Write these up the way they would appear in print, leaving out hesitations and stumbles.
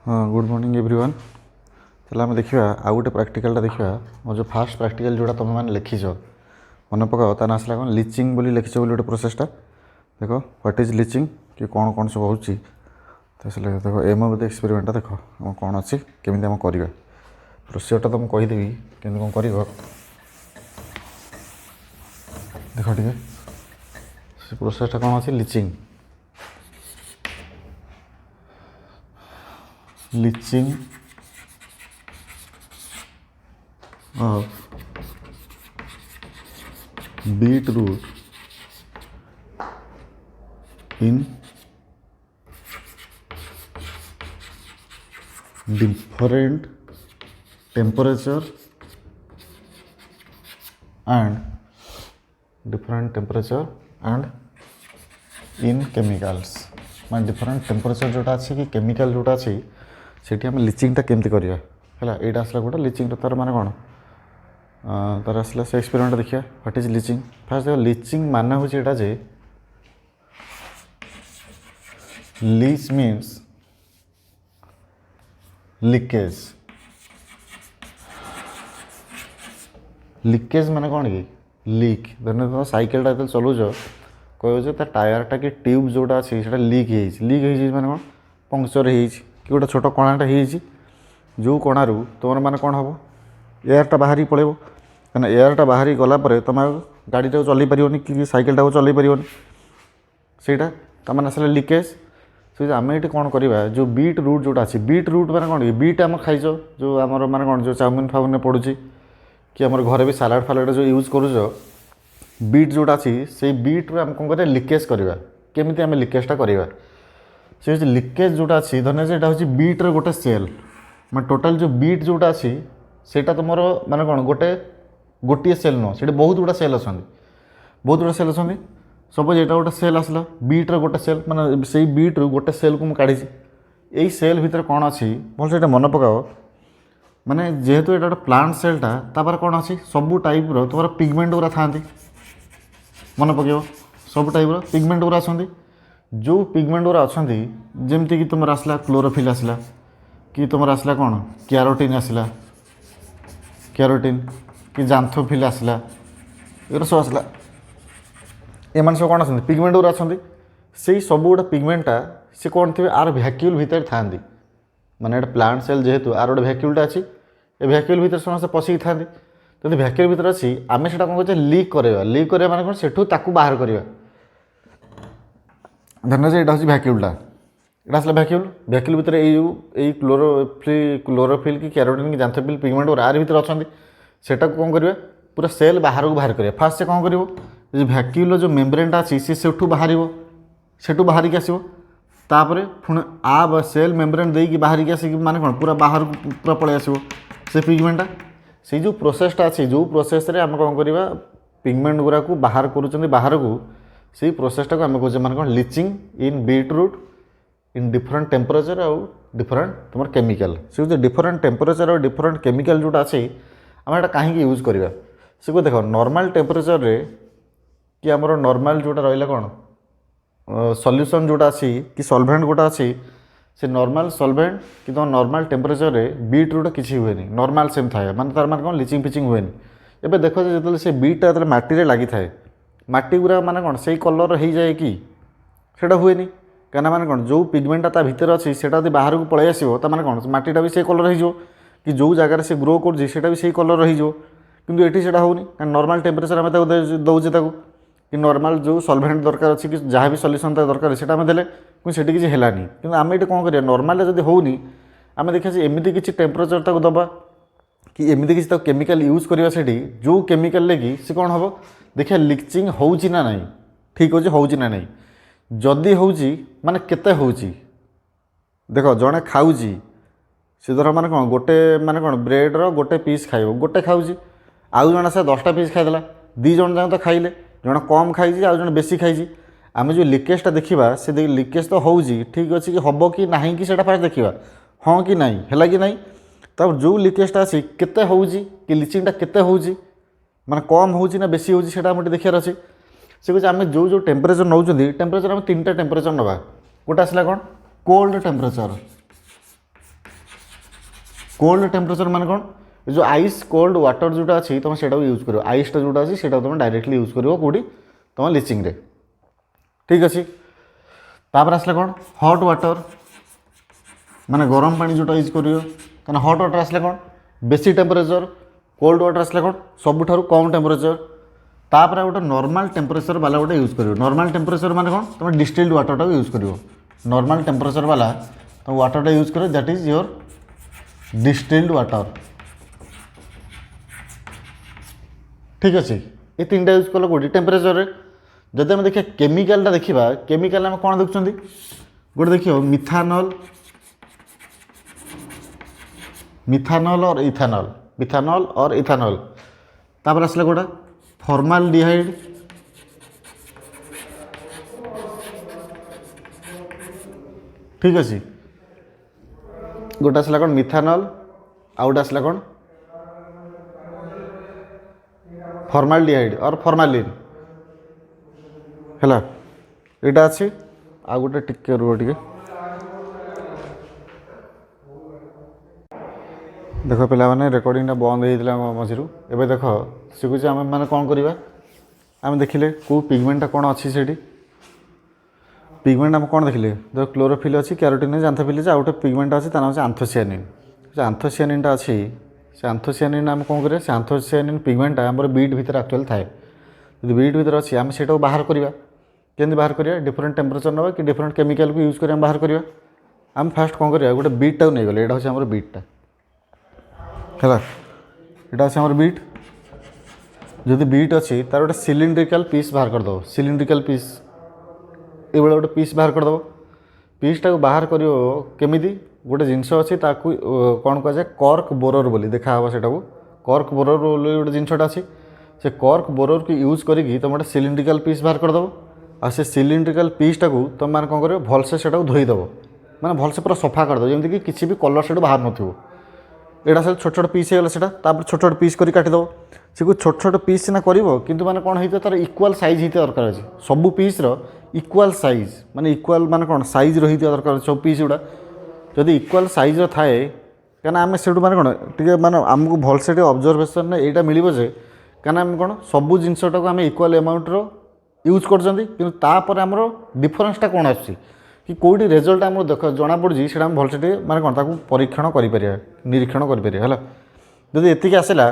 हाँ good morning everyone. चलो आम देखा आउ गोटे प्राक्टिकलटा देखा। मोर जो फास्ट प्राक्टिकल जोड़ा तुम मैंने लिखिछ मन पकाओ तार आसला कौन लिचिंग बोली लिखिछ बोली गोटे प्रोसेसटा देख व्हाट इज लिचिंग कि कौन कौन सब होची। तो इसलिए देख एम ऑफ द एक्सपेरिमेंटा देख आम कौन अच्छी केमी आम करवा प्रोसीजरटा तो मुझे कहीदेवी कि कौन कर देख टे से प्रोसेसटा कौन अच्छी lynching leaching of beetroot in different temperature and in chemicals मैं डिफरेंट टेम्परेचर जोटा अच्छी कि केमिकल जोटा अच्छी सेठी आम लिचिंगटा केमती करवा है यहाँ आसला गोटे लिचिंग तार माने कौन तार आसला से एक्सपेरिमेंट देखिए व्हाट इज लिचिंग। फास्ट देख लिचिंग माने हूँ यहाँ जे लीच मीन्स लीकेज। लीकेज माने कौन कि लीक धर तुम सैकेलटा जो चलाउच कह टायरटा कि ट्यूब जोटा अच्छी से लीक माने कौन पंक्चर कि गोटे छोट कणाटा जो कणारू तुम मैंने कौन हम एयरटा बाहरी पड़े कहीं एयरटा बाहरी गलापर तुम गाड़ीटा चल पार कि सैकेलटा को चल पार सेटा तमें आसला लिकेज से आम ये कौन करवा जो बीट रूट जोटा अच्छी बीट रूट मैंने कौन कि बीट आम खाइच जो आम मैंने कौन जो चाउमिन फाउमिन पड़ुची कि आम घर भी सालाड फालाड जो यूज करूँ बीट जोटा अच्छी से बीट्रु आम कौन कर लिकेज करवा केमी आम लिकेजटा करवा से लिकेज जोटा अच्छी धरने से हूँ बीट्र गोटे सेल मैं टोटाल जो बीट जोटा अच्छी सेटा तुम माने कौन गोटे सेल नुह से बहुत गुड़ा सेल अच्छा सपोज यहाँ गोटे सेल आसला बीट्र गोटे सेल माने से बीट्रु गोटे सेल को मुझे यही सेल भितर कौन अच्छी भल से मन पकाओ माने जेहेतु यहाँ गोटे प्लांट सेलटा तापर कौन अच्छी सबू टाइप तुम पिगमेंट गुरा था मन पक सब टाइप पिगमेंट गुरा अच्छा जो पिगमेंट गुरा अच्छा जमती कि तुम आसला क्लोरोफिल आसला कि तुम आसला कौन क्यारोटीन आसला क्यारोटीन कि जांथोफिल आसला ये सब आसला एम सब कौन आसती पिगमेंट गुरा अच्छा से सब गोटे पिगमेंटा सी कौन थे आर भैक्यूल भितर था माने प्लांट सेल जेहेतु आर गोटे भैक्यूलटा अच्छी ए भैक्यूल भितर समस्त पशिक था तो भैक्यूल भितर अच्छी आम से कौन कर लीक करवा माने कौन सेठू ताकू बाहर करवा धरने यहाँ हूँ भैक्यूलटा यहाँ आसला भैक्यूल भितर यही क्लोरोफिल कि क्यारोटीन कि जांथोफिल पिगमेंट और आर भितर अच्छा सेटा कौन करवा पूरा सेल बाहर को बाहर करवा फास्ट से कौन कर भैक्यूल जो मेम्ब्रेनटा अच्छी सी सेठू बाहर सेठू बाहर की आसो तापर पुणी आ सेल मेम्ब्रेन देकी बाहर की आसिक माने कौन पूरा बाहर पूरा पलि आसो से पिगमेंटा से जो प्रोसेसटा अच्छी जो प्रोसेस आम कौन करवा पिगमेंट गुरा को बाहर कर बाहर को से प्रोसेसटा को आम कहे माने कौन lynching in beetroot in different temperature आउ डिफरेंट तुम केमिकल से जो डिफरेंट टेम्परेचर और डिफरेंट केमिकल जोटा अच्छी आम यहाँ कहीं यूज करवा से को देख नॉर्मल टेम्परेचर रे कि आमर नॉर्मल जोटा रहा कौन सॉल्यूशन जोटा अच्छी कि सॉल्वेंट गोटा अच्छी से नॉर्मल सॉल्वेंट कि तुम नॉर्मल टेम्परेचर रे बीट्रूट किसी हुए नॉर्मल सेम थाए माने तार माने कौन लिचिंग फिचिंग हुए एबे देखो जो से बीटा जो मट्टी लगी थाए मट्टी गुरा माने कौन से कलर हो जाए कि सेटा हुए कहीं माने कौन जो पिगमेंटा ता भीतर अच्छी से बाहर को पलि आसो माने कौन मट्टीटा भी से कलर हो कि जो जगार से ग्रो कर भी कलर हो कि ये होनी नॉर्मल टेम्परेचर आम दौचे कि नॉर्मल जो सॉल्वेंट दरकार अच्छी कि जहाँ भी सॉल्यूशन दरकार से देले कि किसी है कि आम ये कौन करिया नॉर्मल जब होनी आम देखा एमती किसी टेम्परेचर ताको दबा कि एमती किसी केमिकल यूज करवा से जो केमिकल लेकिन सी कौन हम देखिए लिचिंग होची ना नहीं ठीक अच्छे होची ना नहीं जदि होची माने केते होची देख जड़े खाऊँ सी धर माने कौन गोटे माने कौन ब्रेड्र गोटे पीस खाइब गोटे खाऊँ आउ जन से 10टा पीस खाईदेला 2 जन जाक तो खाइले जन कम खाई आउ जन बेसी खाई आम जो लिकेजटा देखा से लिकेज तो होची ठीक अच्छे कि हम कि ना कि फास्ट देखा हाँ कि नहीं है कि नहीं तब जो लिकेजटा अच्छी केते होची कि लिचिंगटा केते होची माने कम होची ना बेसी होची सेटा हमटे देखार अच्छे से कहे आम जो टेम्परेचर नौ टेम्परेचर आम 3टा टेम्परेचर नवा गोटे आसला कौन कोल्ड टेम्परेचर कोल्ड टेम्परेचर मान कौन जो आइस कोल्ड वाटर जोटा अच्छी तुम से यूज कर आइसटा जोटा अच्छी से तुम डायरेक्टली यूज कर कौटी तुम लिचिंग रे ठीक अच्छे तापर आसला कौन हॉट वाटर माने गरम पानी जोटा यूज कर हॉट वाटर आसला कौन बेसी टेम्परेचर कोल्ड वाटर आसला कौन सबुठार कम टेम्परेचर तापर गोटे नॉर्मल टेम्परेचर वाला गोटे यूज कर नॉर्मल टेम्परेचर माने कौन तुम डिस्टिल्ड वाटर यूज कर नॉर्मल टेम्परेचर वाला तुम वाटर यूज कर that is your distilled water ठीक अच्छे ये तीन टा यूज कल कौटी टेम्परेचर जब आम देखिए केमिकालटा देखा केमिकाल आम कौन देखुं गोटे देख मिथानल मिथानल और इथानल मिथानल और इथानल तापर आसला गोटा फॉर्मालडिहाइड ठीक अच्छे गोटे आसला कौन मिथानल आउ गोटे आसला कौन फॉर्मालडिहाइड और फॉर्मालिन है यहाँ अच्छी आ गोटे टिके रुह टिके देख पे रेकर्डिंगटा बंद होता मझी एवं देख शिखुचे आम मैंने कौन करवा आम देखिले कौ पिगमेंटा कौन अच्छी से पिगमेंट आम कौन देखिले देख क्लोरोफिल अच्छी कैरोटीन जानथोफिल आ गोटे पिगमेंट अच्छी ताना आंथोसियानिन आंथोसियानिनटा अच्छी से आंथोसियानिन आम कौन करें से आंथोसियानिन पिगमेंटा आम बीट भितर एक्चुअली थाए जो बीट भितर अच्छी आम से बाहर करवा केमती बाहर करिया डिफरेंट टेम्परेचर ना कि डिफरेंट केमिकल को यूज कर बाहर करिया आम फास्ट कौन करिया गोटे बीटा नहीं गले यहाँ हूँ बीटा है यहाँ अच्छे बीट जदि बीट अच्छी तार गोटे सिलिंड्रिकल पीस बाहर करदेव सिलिंड्रिकल पीस ये गोटे पीस बाहर करदेव पीसटा बाहर कर केमी गोटे जिनस अच्छी कौन कहुए कर्क बोरर बोली देखा से कर्क बोरर बोली गोटे जिनसटा अच्छी से कर्क बोरर को यूज करके तुम गोटे सिलिंड्रिकल पीस बाहर करदेव आ से सिलिंड्रिकल पीसटा को तुम मैंने कौन कर भलसे से धोईदेव मैंने भलसे पूरा सफा करदेव जमीन कि किसी भी कलर से बाहर नथिबो एटा से छोट छोट पीस होगा से छोट छोट पीस कर काटिदेव से छोट छोट पीस सीना कर कि मैंने कौन होता तार इक्वाल साइज होता दरकार अच्छे सबू पीस इक्वाल साइज माने इक्वाल माने कौन साइज रही दरकार सब पीस गुड़ा जदि इक्वाल साइज थाए क्या आम से माने कौन टे माने आमको भलसे ऑब्जर्वेशन यहाँ मिले जे क्या आम कौन सबू जिनसटा को आम इक्वाल अमाउंटर यूज कर आमर डिफरेन्सटा कौन आस कि कौटी रेजल्ट आम देख जना पड़ी से भलसे माने कौन ताकू परीक्षण कर निरीक्षण कर जदि एतिक आसला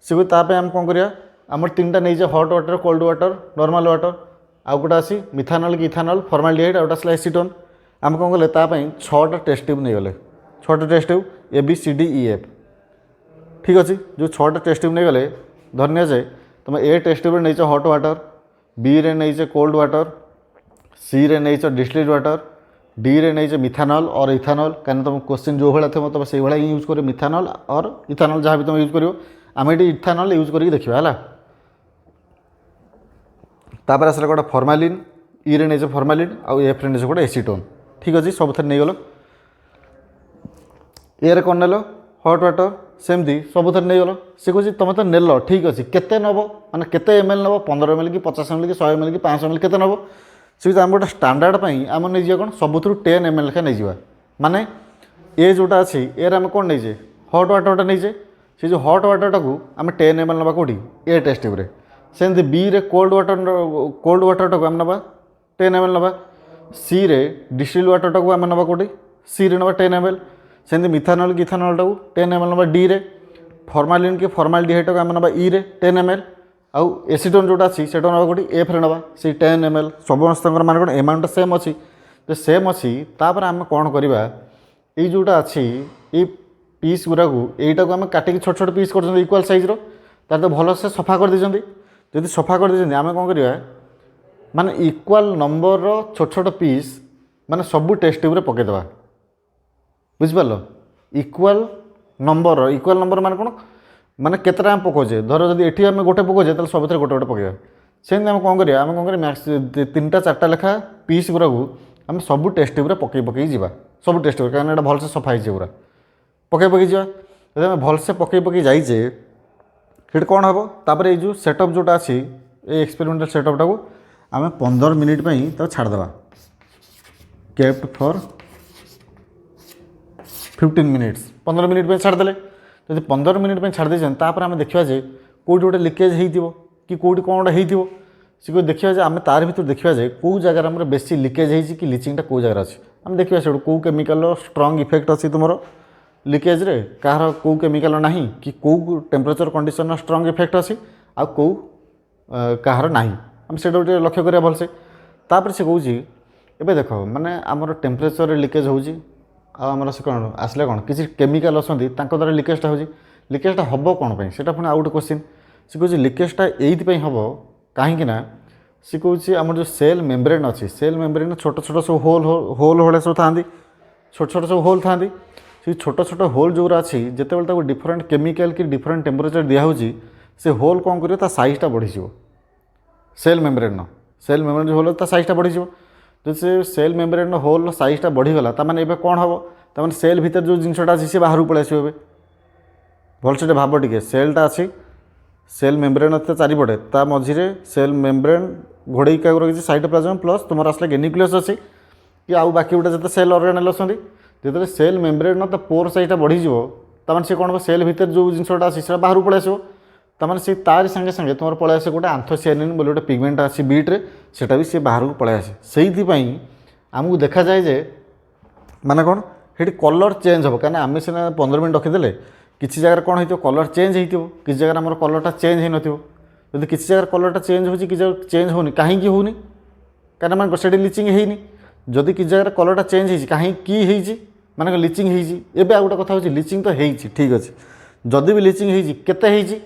से आम कौन करिया आमर तीन टा नहीं hot water cold water normal water आउ गोटे आसी मिथानल कि इथानल फॉर्मालडिहाइड आउ गोटे एसीटोन आम कौन कले तापाई 6टा टेस्ट ट्यूब नहीं गले 6टा टेस्ट ट्यूब ABCDEF ठीक अच्छे जो 6टा टेस्ट ट्यूब नहीं गले धन्य जाए तुम ए टेस्ट ट्यूब नहीं हॉट वाटर बी रे नहीं कोल्ड वाटर सी रे नहीं डिस्टिल्ड वाटर डी रे नहीं मिथानल और इथानल कहीं तुम क्वेश्चन जो भाई थे तुम से भाई यूज कर मिथानल और इथानल जहाँ भी तुम यूज कर आम ये इथानल यूज करके देखा है तापर आसला गोटे फॉर्मालिन ई रे नहीं फॉर्मालिन आउ एफ रे नहीं गोटे एसीटोन ठीक अच्छे सब थे नहीं गल ए कौन नेल हॉट वाटर सेमती सब थे नहीं गल सी कह तुम तो नेल ठीक अच्छे केते नब माने केते ml नब 15 ml कि 50 ml कि 100 ml कि 500 ml केते नब सी आम गोटे स्टांडार्ड आम नहीं जाए कौन सब 10 ml लेखा नहीं जावा माने ए जोटा अच्छी ए आम कौन नहीं हॉट वाटरटा नहीं से जो हॉट वाटरटा को आम 10 ml नवा कौटी ए टेस्ट ट्यूब सेमती बी रे कोल्ड वाटरटा को आम नवा 10 ml नवा सी रे डिस्टिल्ड वाटरटा को आम नवा कौटी सी रे नवा 10 ml सेमती मिथानल कि इथानलटा को 10 ml नवा डी रे फॉर्मालिन कि फॉर्मालडिहाइड को आम नवा ई रे 10 ml आउ एसीटोन जोटा अच्छी से नवा कौटी एफ रे नवा से 10 ml समस्त मान कौन एमाउंट सेम अच्छी तो सेम अच्छी तापर आम कौन करवा ये जोटा अच्छी ये पीस गुरा को यहीटा को आम काटिक छोट छोट पीस कर इक्वाल साइज्र तार तो भल से सफा कर देते जदि सफा कर देते आम कौन करवा माने इक्वाल नंबर छोट छोट पीस माने सबू टेस्ट ट्यूब पकईदे बुझिपार इक्वाल नंबर माने कौन माने केतटा आम पकाचे धर जब ये आम गोटे पकाचे तो सब गोटे गोटे पकड़ा सेमती आम कौन करिया आम कौन करिया मैक्स 3टा 4टा लेखा पीस गुरा को आम सब टेस्ट ट्यूब पकई जा सब टेस्ट ट्यूब कहीं भलसे सफा हो पूरा पकई जा जब आम भलसे पकई जाइए फिर कौन हम तापर ये जो सेटअप जोटा अच्छी ये एक्सपेरिमेंटल सेटअपटा को आम 15 मिनिट छाड़देवा केप्ट फॉर 15 मिनिट्स 15 मिनिट छाड़देले जब 15 मिनिट छाड़ देपर आम देखा जे कौटी गोटे लिकेज हो कि कौटी कौन गोटे हो सी कोई देखा जे आम तार भर देखा जे कौ जगार आम बेसी लिकेज हो कि लिचिंगटा कौ जगार अच्छी आम देखा से कौ केमिकल स्ट्रंग इफेक्ट अच्छी तुम लिकेज रे कହାର कौ केमिकल ना कि कौ टेम्परेचर कंडीशन स्ट्रंग इफेक्ट अच्छी आ कौ कହାର ना आम से गोटे लक्ष्य करा भलसे तापर से कौच एबे देख माने आमर टेम्परेचर लिकेज होउची आमर से कौन आसले कौन किसी केमिकल अच्छी द्वारा लिकेजटा हो लिकेजटा हम कौन पे से पुणी आउ गोटे क्वेश्चन सी कौन लिकेजटा ये हम कहीं सी कौन आम जो सेल मेम्ब्रेन अच्छी सेल मेम्ब्रेन छोट छोट सब होल होल भाया सब था छोट छोट सब होल था से छोट छोट होल जो अच्छी जिते डिफरेंट केमिकल कि डिफरेंट टेम्परेचर दिखाई से होल कौन कर साइजटा बढ़ी सेल मेम्ब्रेन जो होल साइजटा बढ़ी जो से सेल मेम्ब्रेन होल साइजटा बढ़ीगला ताने ए कौन हम ताने सेल भितर जो जिनटा अच्छी सी बाहर पलि आसो भलसे भाव टे सेलटा अच्छी सेल मेम्ब्रेन अच्छे चारिपटे ता मझे सेल मेम्ब्रेन घोड़े क्या रखी साइटोप्लाज्म प्लस तुम आसला न्यूक्लियस अच्छी कि आउ बाकी गोटे जिते सेल अर्गानेल अच्छा जो सेल मेम्ब्रेन तो पोर साइजटा बढ़ीज ताने सी कौन सेल भितर जो जिनटा अच्छी से बाहर पलि आसो ताने से तार संगे संगे तुम पलि आसे गोटे आंथोसियानिन बोले गोटे पिगमेंट अच्छी बीट्रे सेटा भी सी बाहर को पलि आसे से आमको देखा जाए जे माने कौन ये कलर चेंज हम कहीं आम सीना 15 मिनट रखीदे किसी जगह कौन हो कलर चेंज हो किसी जगह आम कलरटा चेंज हो नथि किसी जगह कलरटा चेंज हो चेंज होनी कहीं होनी कहीं से लिचिंग होनी जदि किसी जगह कलरटा चेंज हो कहीं माने लिचिंग होबे आ गोटे कथा हो लिचिंग तो होती ठीक अच्छे जदि भी लिचिंग होते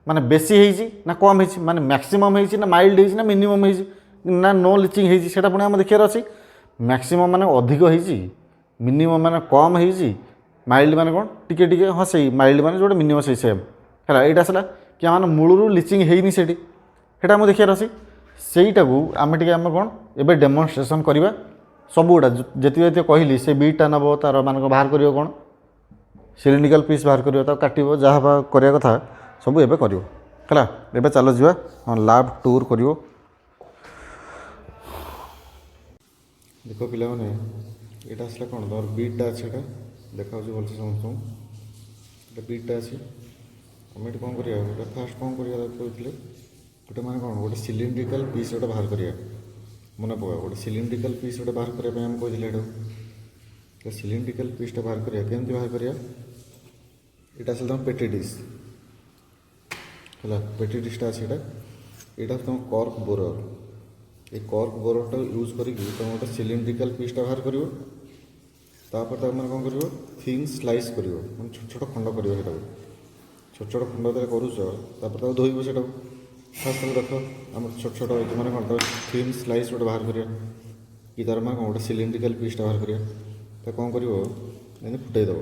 माने बेसी होती ना कम होती माने मैक्सिमम होती ना माइल्ड होती ना मिनिमम होती ना नो लिचिंग होती से पुणी आम देखार अच्छी मैक्सिमम माने अधिक होती मिनिमम माने कम होती माइल्ड माने कौन टिके टिके हाँ सही माइल्ड माने जो मिनिमम सही सेम है यहाँ आसला कि आम मूलर लिचिंग होनी से देखार अच्छी सहीटा को आम टे आम कौन एवं डेमोन्स्ट्रेशन करवा सबूटा जी कहली से बीटा नब तार मान बाहर कर कौन सिलिंड्रिकल पीस बाहर कर काटो जहाँ करवा कथा सब एवं कर चल जा लैब टूर कर देख पे यहाँ आसला कौन तुम बीटा अच्छे देखा भलसे समस्त बीटा अच्छी आम ये कौन कर फास्ट कौन कहते गोटे मैंने कौन गोटे सिलिंड्रिकल पीस गोटे बाहर करा मन पका गोटे सिलिंड्रिकल पीस गोटे बाहर करने आम कहते सिलिंड्रिकल पीसटा बाहर करा केमती बाहर करा यहाँ आसल तुम पेटी डिश है पेटी डिशटा अच्छे यहाँ तुम कर्क बोरर ये कर्क बोरटा यूज करके तुम गोटे सिलिंड्रिकल पीसटा बाहर कर मैंने कौन कर थिन स्लाइस कर छोट छोट खंड कर छोट छोट खंड कर धोब से फास्ट रख आम छोट छोट मैंने कौन थिन स्लाइस गोटे बाहर करा कि तार मैं गोटे सिलिंड्रिकल पीसटा बाहर करा कौन कर फुटेदब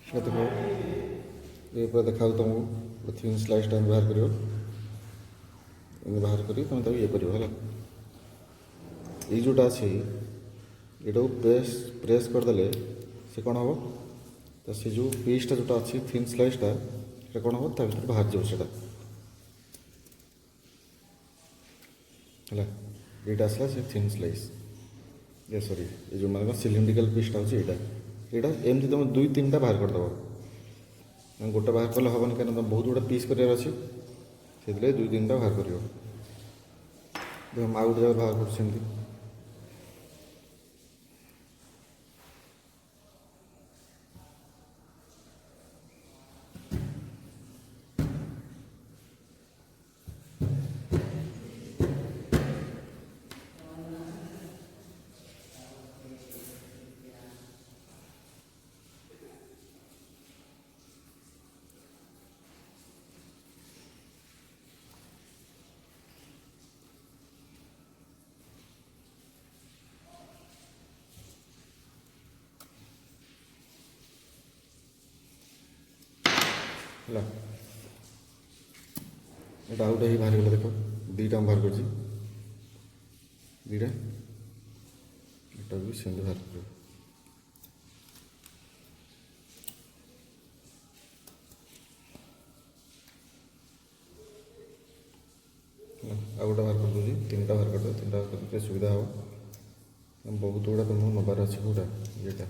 देख ये पूरा देखा तुमको थिन स्लाइस टाइम बाहर कर बाहर कर तुम ये कर ये जोटा अच्छी ये प्रेस प्रेस करदे से कौन हम तो से जो पीसटा जोटा अच्छी थिन स्लाइसटा से कौन हम भर बाहर जाटा है ये आसला से थिन स्लाइस ये सॉरी ये जो मैं सिलिंड्रिकल पीसटा अच्छे यहाँ एमती तुम 2-3टा बाहर करदे गोटे बाहर कले हेनी कहीं तुम बहुत गुड़ा पीस करार अच्छे से 2-3टा बाहर कर आउ गोटे जगह बाहर कर ହେଲା ଏଇଟା ଆଉ ଗୋଟେ ହିଁ ବାହାରି ଗଲା ଦେଖ ଦୁଇଟା ମୁଁ ବାହାର କରିଛି ଦୁଇଟା ଏଇଟା ବି ସେମିତି ବାହାର କରିବ ଆଉ ଗୋଟେ ବାହାର କରିଦେଉଛି ତିନିଟା ବାହାର କରିଦେବ ତିନିଟା ବାହାର କରିଦେଲେ ସୁବିଧା ହେବ ବହୁତ ଗୁଡ଼ା ତୁମକୁ ନେବାର ଅଛି କେଉଁଟା ଇଏଟା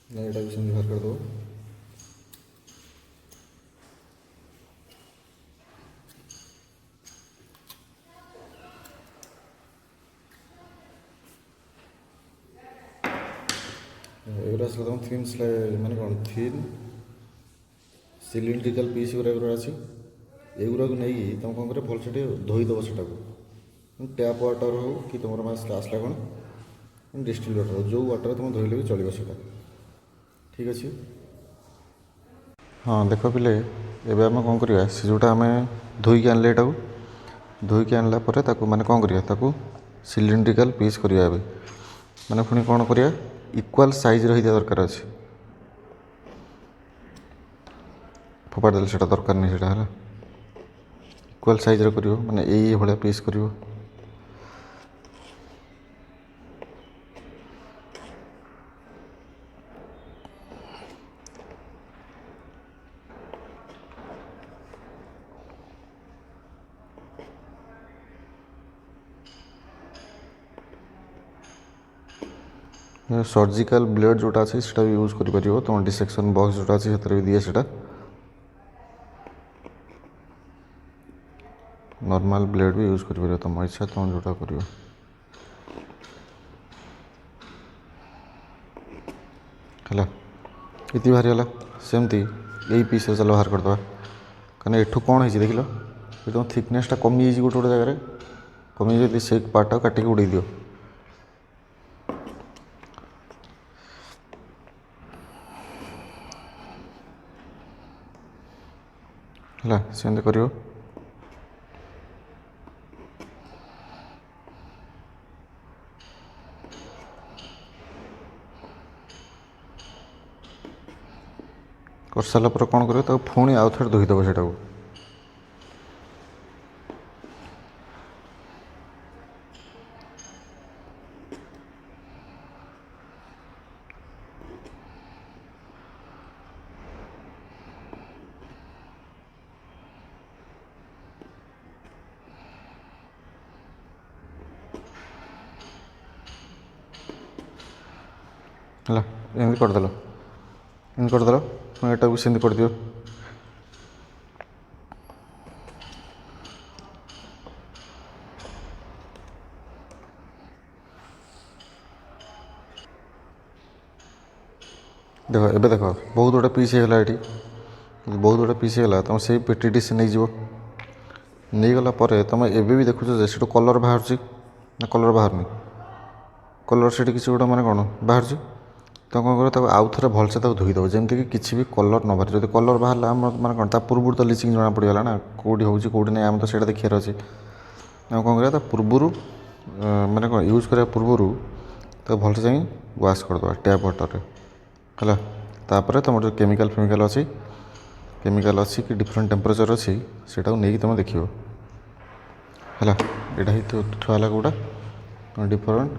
ନା ଏଇଟା ବି ସେମିତି ବାହାର କରିଦେବ ଏଗୁଡ଼ା ଆସିଲା ତୁମ ଥିନ୍ ମାନେ କ'ଣ ଥିନ୍ ସିଲିଣ୍ଡ୍ରିକାଲ୍ ପିସ୍ ଗୁଡ଼ା ଅଛି ଏଗୁଡ଼ାକୁ ନେଇକି ତୁମେ କ'ଣ କରିବ ଭଲସେ ଟିକେ ଧୋଇଦେବ ସେଟାକୁ ଟ୍ୟାପ୍ ୱାଟର୍ ହେଉ କି ତୁମର ଆସିଲା କ'ଣ ଡିଷ୍ଟିଲ୍ ୱାଟର୍ ହେଉ ଯେଉଁ ୱାଟର୍ ତୁମେ ଧୋଇଲେ ବି ଚଳିବ ସେଇଟା ଠିକ୍ ଅଛି ହଁ ଦେଖ ପିଲେ ଏବେ ଆମେ କ'ଣ କରିବା ସେ ଯେଉଁଟା ଆମେ ଧୋଇକି ଆଣିଲେ ଏଟାକୁ ଧୋଇକି ଆଣିଲା ପରେ ତାକୁ ମାନେ କ'ଣ କରିବା ତାକୁ ସିଲିଣ୍ଡ୍ରିକାଲ୍ ପିସ୍ କରିବା ଏବେ ମାନେ ପୁଣି କ'ଣ କରିବା ଇକ୍ୱାଲ୍ ସାଇଜ୍ର ହେଇଥିବା ଦରକାର ଅଛି ଫୋପାଡ଼ି ଦେଲେ ସେଇଟା ଦରକାର ନାହିଁ ସେଇଟା ହେଲା ଇକ୍ୱାଲ୍ ସାଇଜ୍ର କରିବ ମାନେ ଏଇ ଭଳିଆ ପିସ୍ କରିବ सर्जिकल ब्लेड जोटा अच्छे से यूज कर तुम डिसेक्शन बॉक्स जोटा अच्छे से भी दिए से नॉर्मल ब्लेड भी यूज कर तुम इच्छा तुम जोटा कर इति बाहरी गला सेमती यही पीस चल बाहर करदे कहीं एठू कौन है देख लो ये तुम थिकनेसटा कमी गोटे गोटे जगह कमी से पार्टा काटिक उड़े दियो है सेमती कर सारा पर कौन कर पुणी आउ थे धोईदेव से है एमती करदेल एमती करदेल एटा भी सेमती कर दियो देख एबे देख बहुत गुड़ा पीस होगा ये बहुत गुड़ा पीस होगा तुम से पेटी डिश नहीं जीव नहीं गला तुम एबे भी देखुच से कलर बाहर ना कलर बाहर कलर से किसी गोटे माने कौन बाहर तो कौन कर आउ थे भलसे धोईदेव जमीक कि किसी भी कलर न बाहर जो कलर बाहर माने कौन पूर्व तो लिचिंग जना पड़गला ना कौटी हो कौटी नहीं आम तो से देखार अच्छे कौन कर पूर्वर माने कौन यूज करा पूर्वर तो भलसे जा वाश करदे टैप वाटर है तापर तुम जो केमिकल फेमिकल अच्छी केमिकल अच्छी कि डिफरेंट टेम्परेचर अच्छी से नहीं तुम देख है यहाँ ही थुआला कौटा डिफरेंट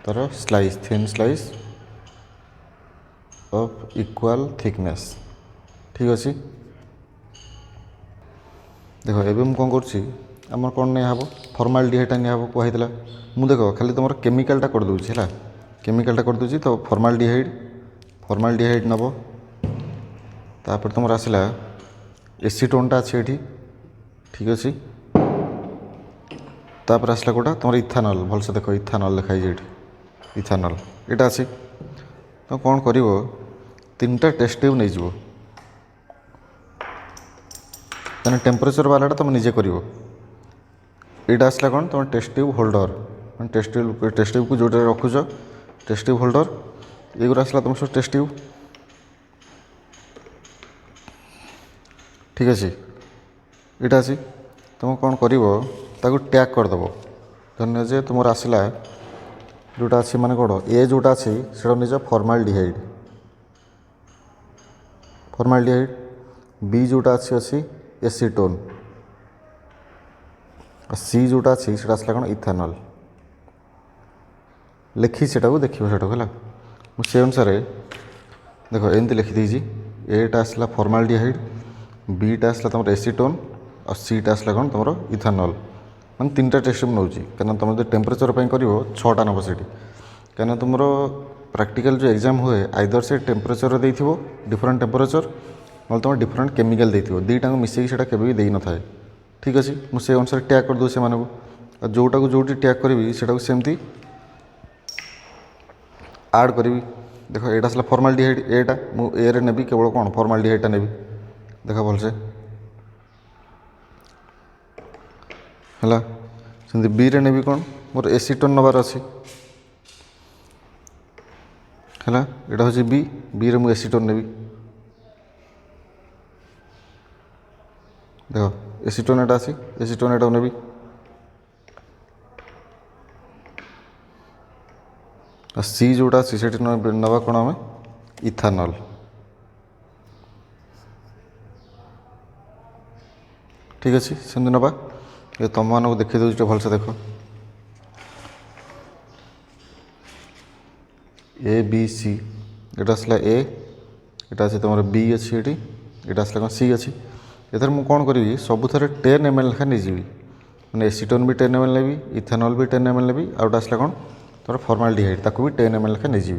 तार slice thin slice of equal thickness ठीक अच्छे देख एवं मुझे कौन करम कौन नहीं हम फर्माल्डिहाइड नहीं कहला मुझे देख खाली तुम केमिकालटा करदे है केमिकालटा करदे तो फर्माल्डिहाइड नब तापर तुम आसला एसीटोनटा अच्छे ये ठीक अच्छे तापर आसला कौटा तुम इथानल भलसे देख इथानल लिखाई ये इथानल यहाँ अच्छे तो कौन कर 3टा टेस्ट ट्यूब नहीं जीव तेना टेम्परेचर वालाटा तुम निजे कर यहाँ आसला कौन तुम test tube holder test tube को जोटे रखुच टेस्ट ट्यूब होल्डर एगुरा आसला तुम सब टेस्ट ट्यूब ठीक अच्छे यहाँ अच्छी तुम कौन कर टैग करदेव धन्य जे तुम आसला जोटा अच्छी माने कौन ए जोटा अच्छी से निज फर्माल्डिहाइड बी जोटा अच्छी एसीटोन सी जोटा अच्छी से आसला कौन इथानल लिखी से देखो है मुझे अनुसार देख एमती लिखिदी एटा आसला फर्माल्डिहाइड बीटा आसला तुम एसीटोन और सीटा आसला कौन तुम इथानल मैं 3टा टेस्ट नौ कहीं तुम जो टेम्परेचर कर 6टा नब से कहीं तुम प्रैक्टिकल जो एग्जाम हुए आइदर से टेम्परेचर दे डिफरेंट टेम्परेचर ना तुम डिफरेंट केमिकल दे दुईटा मिसेक से केवे भी ना ठीक अच्छे मुझे अनुसार टैग कर दूँ से जोटा को जो टैग करी से सेमती आड करी देख ये आसला फर्माल्डिहाइड एटा मुझे ने केवल कौन फर्माल्डिहाइडटा नेबी देख भलसे है सेमती बी रे नेबी कौन मोर एसीटोन नबार अच्छी है यहाँ हूँ बी रे मुझे एसीटोन नेबी देख एसीटोन एटा अच्छी एसीटोन एटा नेबी सी जोटा अच्छी से नवा कौन आम इथानल ठीक अच्छे सेमती नवा ये तुम मानक देखी दूसरे भलसे देख ए बी सी यहाँ आसला ए यहाँ अच्छे तुम बी अच्छी ये यहाँ आसला कौन सी अच्छी एथर मुझे कौन करी सबुथ 10 ml लेखा नहीं मैंने एसीटोन भी 10 ml नेबी इथानल भी 10 ml नेबी आउट आसला कौन तुम फर्माल्डिहाइड ताकू भी 10 ml लेखा नहीं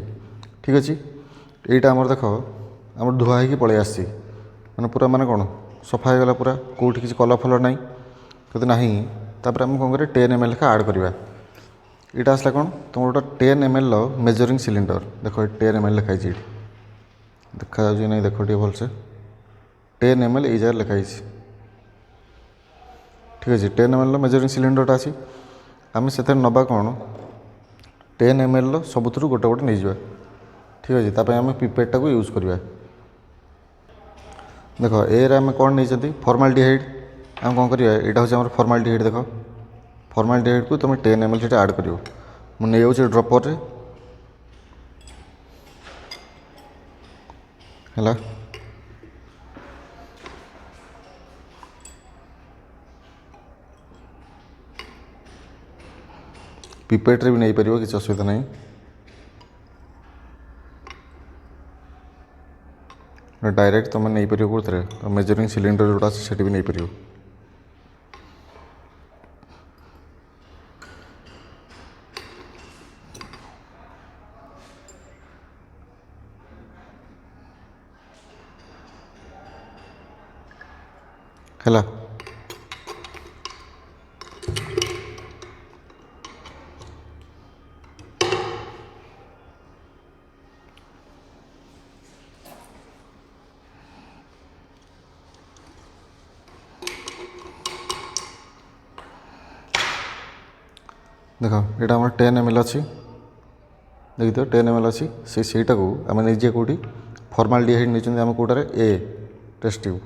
ठीक अच्छे यहाँ आमर देख आम धुआ हो पलि आसी मैंने पूरा माने कौन सफा होगा पूरा कौटी किसी कलर फलर ना कद ना तापर आम कौन करें 10 ml लेखा आड करवा यहाँ आसला कौन तुम गोटे 10 ml मेजरिंग सिलिंडर देख 10 ml लिखाई देखा नहीं देख टे भलसे 10 ml ये जगह लिखाई ठीक अच्छे 10 ml मेजरिंग सिलिंडरटा अच्छी आम से नवा कौन 10 ml सबुथ गोटे गोटे नहीं जावा ठीक अच्छे ताप आम पिपेटा को यूज करवा देख ए आम कौन नहीं फर्माल्डिहाइड आम कौन करवा यहाँ हूँ फर्माल्डिहाइड देख फर्माल्डिहाइड को तुम 10 ml से आड कर मुझे ड्रपर है पिपेट्रे भी नहीं पार किसी असुविधा नहीं डायरेक्ट तुम नहीं पार कौन मेजरिंग सिलिंडर जोटा से भी नहीं पार है देख यहाँ आम 10 ml अच्छी देखी तो 10 ml अच्छी सेटा को आम निजे कौटी फर्माल्डिहाइड नहीं आम कौटार ए टेस्ट ट्यूब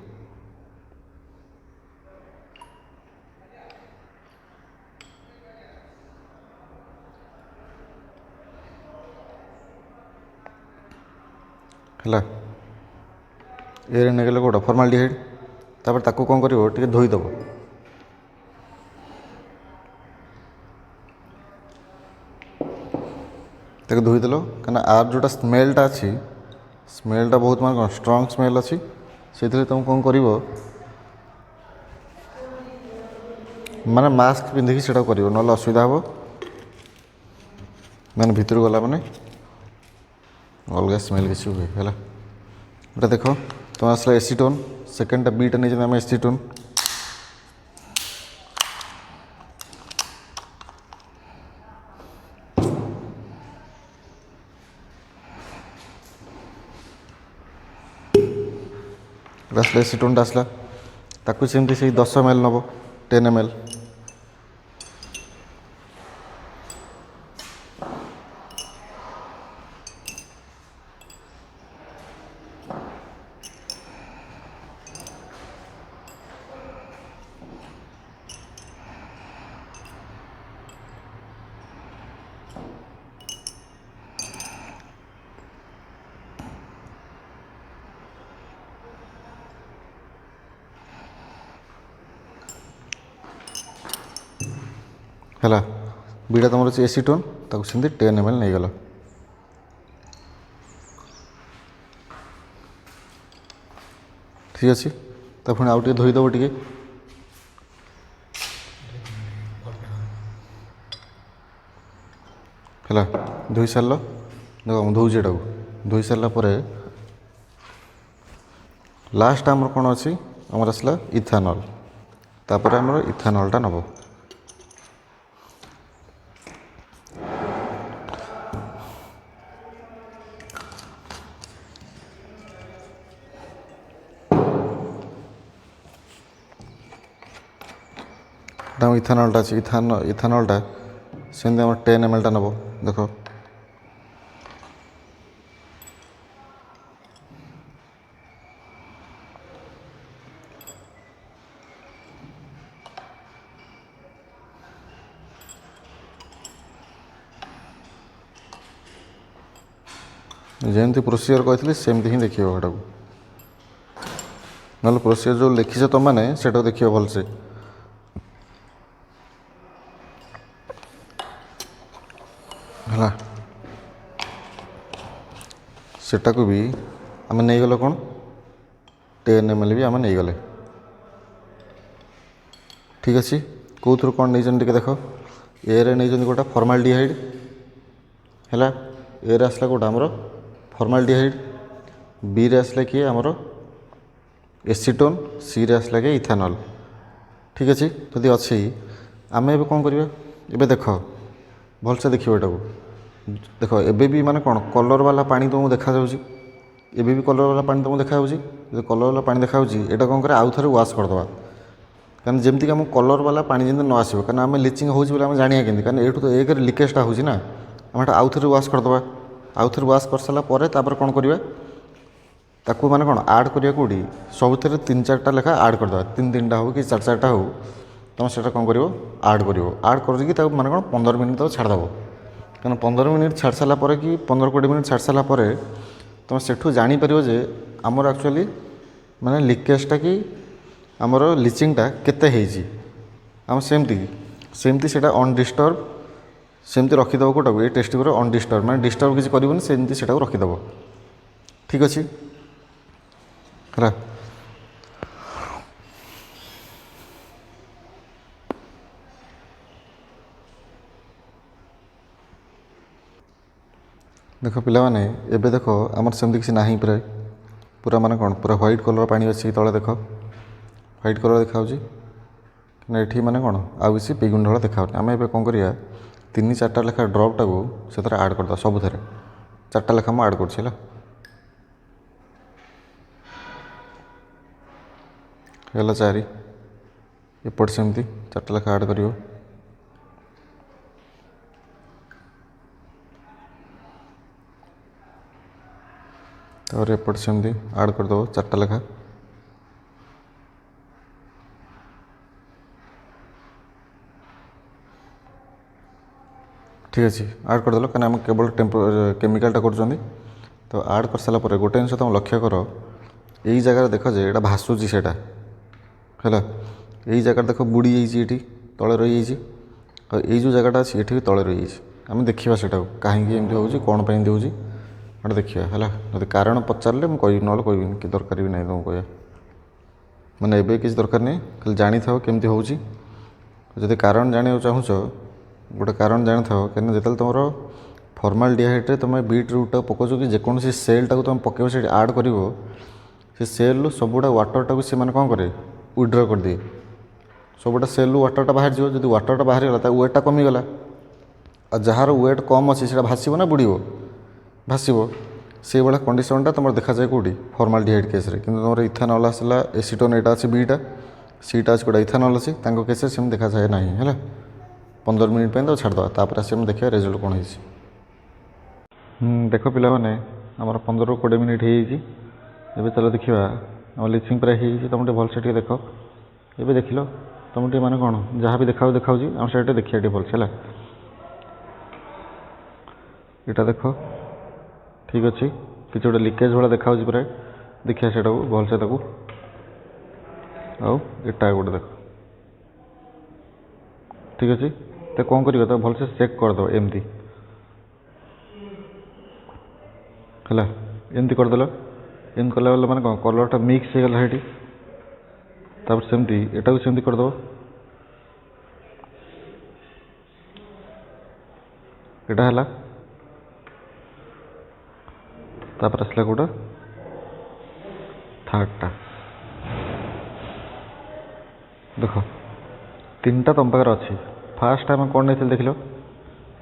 है ए नहीं कौटा फर्माल्डिहाइड तापर ताको कौन कर धोईदेव ताके धोईदेल कहीं आर जोटा स्मेलटा अच्छी स्मेलटा बहुत माने कौन स्ट्रंग स्मेल अच्छी से तुम कौन कर माने मास्क पिंधिकी से कर ना असुविधा हे मैंने भितर गला मैंने अलग स्मेल किसी हुए है ये देख तुम आसला एसीटोन सेकेंडटा बीटा नहीं आम एसीटोन आसला एसीटोनटा आसला ताकू सेमती से 10 ml नब 10 ml है बीटा तुम अच्छे एसीटोन ताकू सेमती 10 ml नहीं गल ठीक अच्छे तो पुणी आउ धोईदेव टे है धोई सार देख धोचे एटा धोई सारापर लास्ट आमर कौन अच्छी आमर आसला इथानल तापर आमर इथानलटा नब इथानलटा अच्छी इथानलटा सेमती आम 10 ml टा नब देख जमती प्रोसीजर कही सेमती ही देखिए एटा ना प्रोसीजर जो लिखिछ तुम मैंने से देखिए भलसे है सेटा को भी आम नहीं गले कौन 10 ml भी आम नहीं गले ठीक अच्छे कौ थ्रु कौन नहीं टे देख ए रे नहीं गोटा फॉर्माल्डिहाइड है ए रे आसला गोटा आमर फॉर्माल्डिहाइड बी रे आसला किए आमर एसीटोन सी रे आसला किए इथानल ठीक अच्छे जदि अच्छी आम ए कौन करवा ए देख भलसे देखिए एटा को देख एबे भी माने कौन कलर वाला पानी तुमको देखा जाउची एबे भी कलर वाला पानी तुमको देखा जाउची जो कलर वाला पानी देखा जाउची एटा कौन करे आउ थरे वाश करदवा कारण जमती आम कलर वाला पानी जमी न आसो कारण आम लिचिंग होची बोले आम जानिया केंदी कारण एठू तो एक लिकेजटा होची ना आम एटा आउ थरे वाश करदवा आउ थरे वाश कर सारा पर तापर कौन करवा ताकू माने कौन ऐड करिया कोडी सबुथरे 3-4टा लेखा ऐड करदवा 3-3टा हो कि 4-4टा हो तुम से कौन कर ऐड कर माने कौन 15 मिनट तक छाड़देव कारण 15 मिनट छाड़ सारापर कि 15-20 मिनट छाड़ सारापर तुम सेठू जापर जे आमर एक्चुअली माने लिकेजटा कि आमर लिचिंगटा केते हेजी आम सेमती सेटा अनडिस्टर्ब सेमती रखीदेव कौटा ये टेस्ट पेपर अनडिस्टर्ब माने डिस्टर्ब किसी कर सेमती सेटा रखीदेव ठीक अच्छे है देख पिला माने एबे देख आमर सेमती किसी नाही पूरा पूरा माने कौन पूरा व्हाइट कलर पानी अच्छी तले देख व्हाइट कलर देखा ये माने कौन आउ किसी पिगुंड भाग देखा आम ए कौन करिया 3-4टा लेखा ड्रपटा को से ऐड करदा सब थे 4टा लेखा मुझे ऐड कर है 4 एपट सेमती 4टा लेखा ऐड करियो और एपट सेमती ऐड करदेव 4टा लेखा ठीक अच्छे ऐड करदेल कहीं आम केवल केमिकालटा कर तो ऐड कर सारापर गोटे जिन तुम लक्ष्य कर यही जगह देख जे ये भासुची से है यही जगह देख बुड़ी ये तले रही ये जो जगहटा अच्छी ये तले रही आम देखा से कहीं एमती हो कौन पर एमती हो देखिए है जब कारण पचारे मुझे ना कहबी कि दरकार भी ना तुमको कह मैंने एवं किसी दरकार नहीं खाली जानी था केमती हो जब कारण जाना चाहूच गोटे कारण जानी था कहीं जो तुम फॉर्माल्डिहाइड तुम बीट रूट पकाच कि जेकोसी सेलटा तुम पकेब से ऐड कर सेल सबुटा वाटरटा को सी कौन करे विड्र कर दिए सबुटा सेल वाटरटा बाहर जो जब वाटरटा बाहर गला वेटटा कमीगला आ जार वेट कम अच्छी से भाषो ना बुड़ भाषो से भाया कंडीशनटा तुम देखा जाए कौटी फॉर्माल्डिहाइड केस रे किंतु तुम इथानल आसला एसीटोन यहाँ अच्छे बीटा सीटा आज गोटे इथानल अच्छी केस सेम देखा जाए ना है 15 मिनिट तो छाड़देवा तापर आस देखा रिजल्ट कौन है। देख पिला मैंने आमर 15 ରୁ 20 मिनिट हो चलो देखा आम लिचिंग प्राय तुम भलसे देख ये देख लो तुम मैंने कौन जहाँ भी देखा देखा आम से देखिए भलसे है यहाँ देख ठीक अच्छे कि गोटे लिकेज भाया देखा प्राय देखिए से भलसे आटा गोटे देख ठीक अच्छे तो कौन कर भलसे चेक करदे एमती है एमती करदेल एम कला मैंने कौन कलरटा मिक्स हो गला ये सेमती एटा भी सेमती करदे यहाँ है तापर आसला गोटा थर्डटा देख 3टा तुम पाखे अच्छी फास्ट आम कौन नहीं देख लो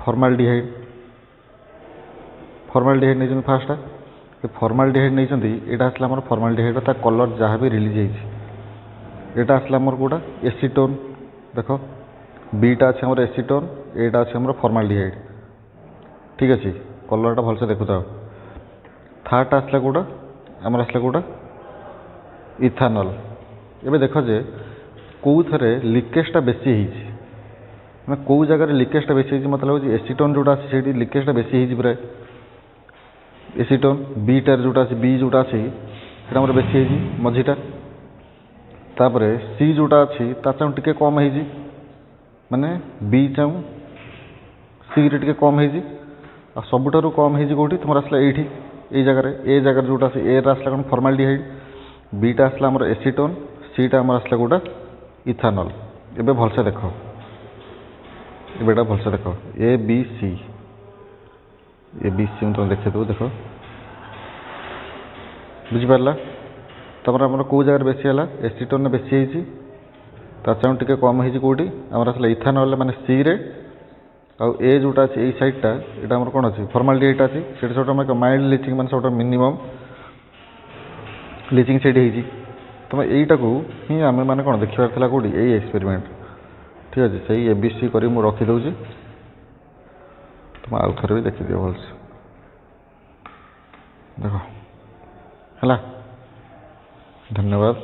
फर्माल्डिहाइड नहीं फास्टा फर्माल्डिहाइड नहीं यहाँ आसला आम फर्माल्डिहाइड कलर जहाँ भी रिलीज होता आसला आमर कौटा एसीटोन देख बीटा अच्छे आम एसीटोन यहाँ अच्छे आम फर्माल्डिहाइड ठीक अच्छे कलरटा भलसे देखु था थर्डटा आसला कौटा आमर आसला कौटा इथानल एबे देख जे कौ थे लिकेजटा बेसी मैं कौ जगह लिकेजटा बेसी मतलब एसीटोन जोटा अच्छे लिकेजटा बेसी प्राय एसीटोन बीटार जोटा अच्छे बी जोटा अच्छी मोर बेसी मझीटा तापर सी जोटा अच्छी चाहूँ टी कम हो माने बी चाहूँ सी रे कम हो सबुठार कम हो कौटी तुम आसला ये जगह ए जगह जोटा ए आसला कौन फर्माल्डिहाइड बीटा आसला आमर एसीटोन सीटा आमर आसला कौटा इथानल एबे भलसे देख एटा भलसे देख ए बी सी तुम देखे देव देख बुझीपारा तमर आम कौ जगह बेसी है एसीटोन बेसी चाहूँ टी कम हो कौटी आमर आसला इथानल माने सी रे आउ ए जोटा अच्छे यही सैडटा यहाँ आम कौन अच्छी फर्माल्डिहाइड अच्छी से सब माइल्ड लिचिंग मान सब मिनिमम लिचिंग से तुम यहीटा को ही आम मैंने कौन देखार कौटी यही एक्सपेरिमेंट ठीक अच्छे से एबीसी कर रखीदे तुम आउ थे भी देखी दियो भलसे देख है धन्यवाद।